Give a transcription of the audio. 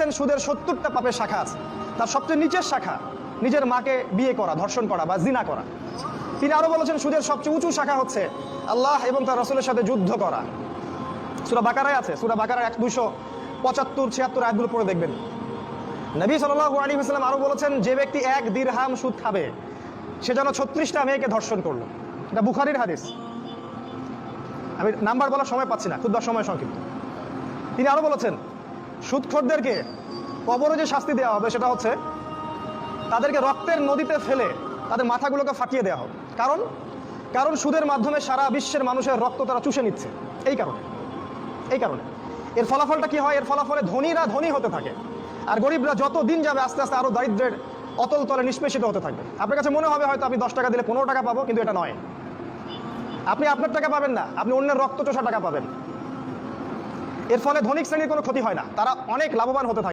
বলেছেন সুদের 70টা পাপের শাখা আছে, তার সবচেয়ে নিচের শাখা নিজের মাকে বিয়ে করা, ধর্ষণ করা বা জিনা করা। তিনি আরো বলেছেন সুদের সবচেয়ে উঁচু শাখা হচ্ছে আল্লাহ এবং তার রাসূলের সাথে যুদ্ধ করা। সূরা বাকারায় আছে, সূরা বাকারার 275-76 আয়াতগুলো পড়ে দেখবেন। নবী সাল্লাল্লাহু আলাইহি ওয়াসাল্লাম আরো বলেছেন, যে ব্যক্তি 1 দিরহাম সুদ খাবে সে যেন 36টা মেয়েকে ধর্ষণ করলো। এটা বুখারীর হাদিস। আমি নাম্বার বলার সময় পাচ্ছি না, খুব সময় সংক্ষিপ্ত। তিনি আরো বলেছেন সুদখোরদেরকে কবরে যে শাস্তি দেওয়া হবে সেটা হচ্ছে তাদেরকে রক্তের নদীতে ফেলে তাদের মাথাগুলোকে ফাটিয়ে দেওয়া হবে। কারণ সুদের মাধ্যমে সারা বিশ্বের মানুষের রক্ত তারা চুষে নিচ্ছে। এই কারণে এর ফলাফলটা কি হয়? এর ফলাফলে ধনীরা ধনী হতে থাকে, আর গরিবরা যত দিন যাবে আস্তে আস্তে আরো দারিদ্রের অতল তলে নিষ্পেষিত হতে থাকবে। আপনার কাছে মনে হবে হয়তো আমি 10 টাকা দিলে 15 টাকা পাবো, কিন্তু এটা নয়। আপনি আপনার টাকা পাবেন না, আপনি অন্যের রক্ত চোষা টাকা পাবেন। এর ফলে ধনিক শ্রেণীর কোনো ক্ষতি হয় না, তারা অনেক লাভবান হতে থাকে।